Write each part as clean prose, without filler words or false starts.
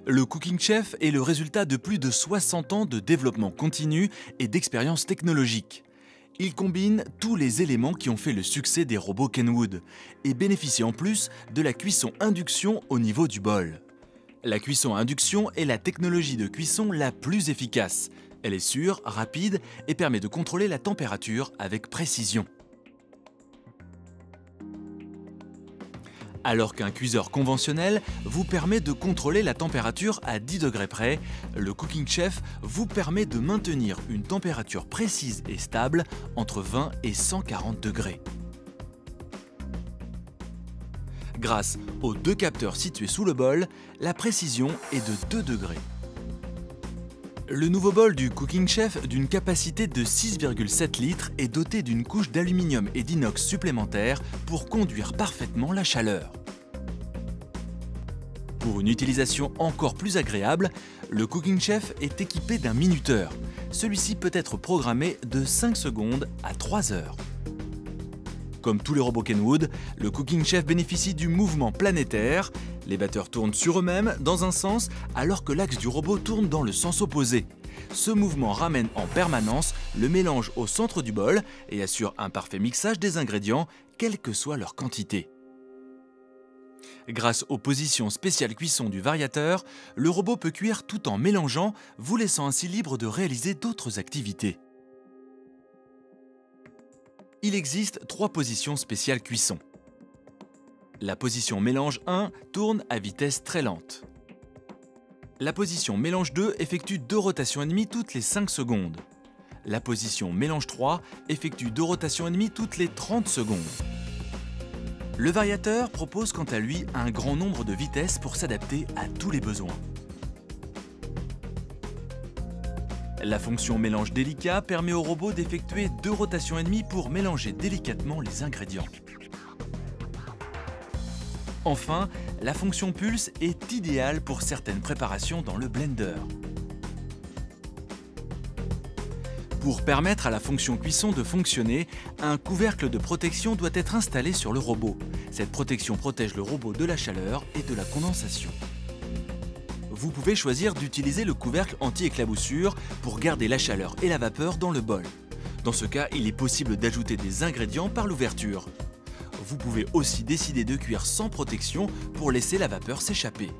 Le Cooking Chef est le résultat de plus de 60 ans de développement continu et d'expérience technologique. Il combine tous les éléments qui ont fait le succès des robots Kenwood et bénéficie en plus de la cuisson induction au niveau du bol. La cuisson à induction est la technologie de cuisson la plus efficace. Elle est sûre, rapide et permet de contrôler la température avec précision. Alors qu'un cuiseur conventionnel vous permet de contrôler la température à 10 degrés près, le Cooking Chef vous permet de maintenir une température précise et stable entre 20 et 140 degrés. Grâce aux deux capteurs situés sous le bol, la précision est de 2 degrés. Le nouveau bol du Cooking Chef d'une capacité de 6,7 litres est doté d'une couche d'aluminium et d'inox supplémentaire pour conduire parfaitement la chaleur. Pour une utilisation encore plus agréable, le Cooking Chef est équipé d'un minuteur. Celui-ci peut être programmé de 5 secondes à 3 heures. Comme tous les robots Kenwood, le Cooking Chef bénéficie du mouvement planétaire. Les batteurs tournent sur eux-mêmes dans un sens alors que l'axe du robot tourne dans le sens opposé. Ce mouvement ramène en permanence le mélange au centre du bol et assure un parfait mixage des ingrédients, quelle que soit leur quantité. Grâce aux positions spéciales cuisson du variateur, le robot peut cuire tout en mélangeant, vous laissant ainsi libre de réaliser d'autres activités. Il existe 3 positions spéciales cuisson. La position mélange 1 tourne à vitesse très lente. La position mélange 2 effectue 2 rotations et demie toutes les 5 secondes. La position mélange 3 effectue 2 rotations et demie toutes les 30 secondes. Le variateur propose quant à lui un grand nombre de vitesses pour s'adapter à tous les besoins. La fonction mélange délicat permet au robot d'effectuer 2 rotations et demie pour mélanger délicatement les ingrédients. Enfin, la fonction pulse est idéale pour certaines préparations dans le blender. Pour permettre à la fonction cuisson de fonctionner, un couvercle de protection doit être installé sur le robot. Cette protection protège le robot de la chaleur et de la condensation. Vous pouvez choisir d'utiliser le couvercle anti-éclaboussure pour garder la chaleur et la vapeur dans le bol. Dans ce cas, il est possible d'ajouter des ingrédients par l'ouverture. Vous pouvez aussi décider de cuire sans protection pour laisser la vapeur s'échapper.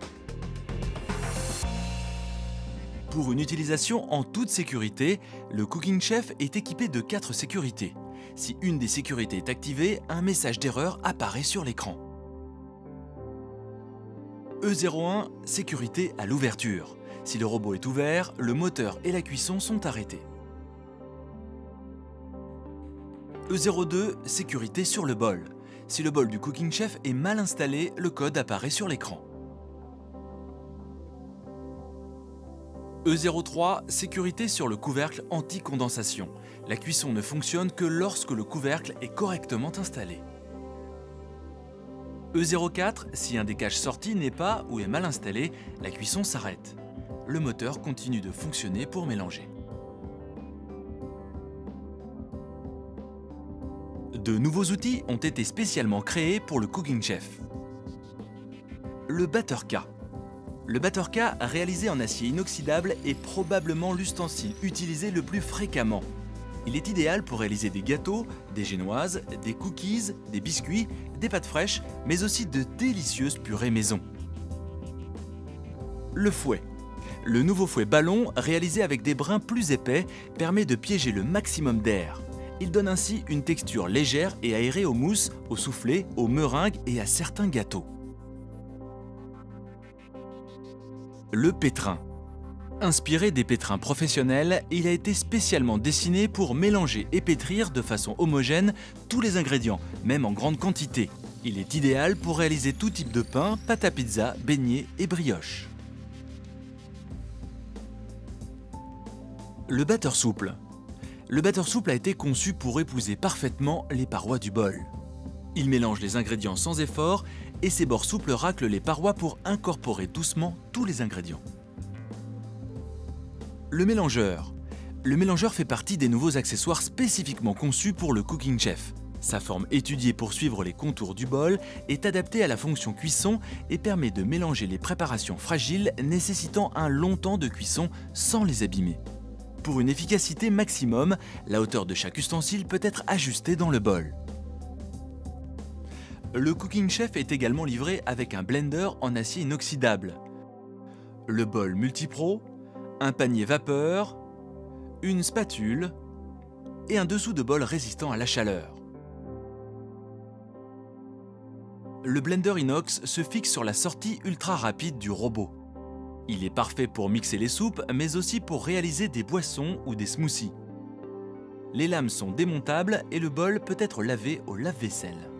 Pour une utilisation en toute sécurité, le Cooking Chef est équipé de 4 sécurités. Si une des sécurités est activée, un message d'erreur apparaît sur l'écran. E01, sécurité à l'ouverture. Si le robot est ouvert, le moteur et la cuisson sont arrêtés. E02, sécurité sur le bol. Si le bol du Cooking Chef est mal installé, le code apparaît sur l'écran. E03, sécurité sur le couvercle anti-condensation. La cuisson ne fonctionne que lorsque le couvercle est correctement installé. E04, si un des caches sorties n'est pas ou est mal installé, la cuisson s'arrête. Le moteur continue de fonctionner pour mélanger. De nouveaux outils ont été spécialement créés pour le Cooking Chef. Le batteur K. Le batteur K, réalisé en acier inoxydable, est probablement l'ustensile utilisé le plus fréquemment. Il est idéal pour réaliser des gâteaux, des génoises, des cookies, des biscuits, des pâtes fraîches, mais aussi de délicieuses purées maison. Le fouet. Le nouveau fouet ballon, réalisé avec des brins plus épais, permet de piéger le maximum d'air. Il donne ainsi une texture légère et aérée aux mousses, aux soufflés, aux meringues et à certains gâteaux. Le pétrin. Inspiré des pétrins professionnels, il a été spécialement dessiné pour mélanger et pétrir de façon homogène tous les ingrédients, même en grande quantité. Il est idéal pour réaliser tout type de pain, pâte à pizza, beignets et brioches. Le batteur souple. Le batteur souple a été conçu pour épouser parfaitement les parois du bol. Il mélange les ingrédients sans effort et ses bords souples raclent les parois pour incorporer doucement tous les ingrédients. Le mélangeur. Le mélangeur fait partie des nouveaux accessoires spécifiquement conçus pour le Cooking Chef. Sa forme étudiée pour suivre les contours du bol est adaptée à la fonction cuisson et permet de mélanger les préparations fragiles nécessitant un long temps de cuisson sans les abîmer. Pour une efficacité maximum, la hauteur de chaque ustensile peut être ajustée dans le bol. Le Cooking Chef est également livré avec un blender en acier inoxydable, le bol multipro, un panier vapeur, une spatule et un dessous de bol résistant à la chaleur. Le blender inox se fixe sur la sortie ultra rapide du robot. Il est parfait pour mixer les soupes, mais aussi pour réaliser des boissons ou des smoothies. Les lames sont démontables et le bol peut être lavé au lave-vaisselle.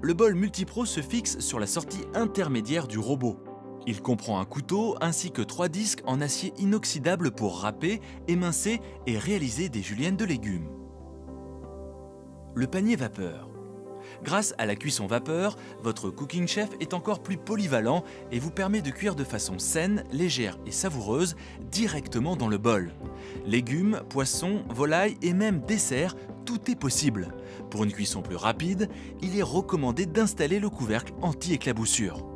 Le bol multipro se fixe sur la sortie intermédiaire du robot. Il comprend un couteau ainsi que 3 disques en acier inoxydable pour râper, émincer et réaliser des juliennes de légumes. Le panier vapeur. Grâce à la cuisson vapeur, votre Cooking Chef est encore plus polyvalent et vous permet de cuire de façon saine, légère et savoureuse directement dans le bol. Légumes, poissons, volailles et même desserts, tout est possible. Pour une cuisson plus rapide, il est recommandé d'installer le couvercle anti-éclaboussure.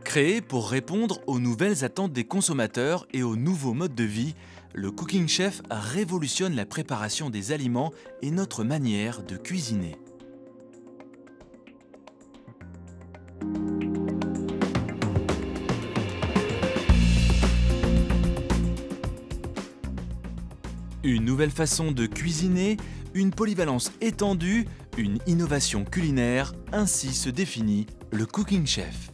Créé pour répondre aux nouvelles attentes des consommateurs et aux nouveaux modes de vie, le Cooking Chef révolutionne la préparation des aliments et notre manière de cuisiner. Une nouvelle façon de cuisiner, une polyvalence étendue, une innovation culinaire, ainsi se définit le Cooking Chef.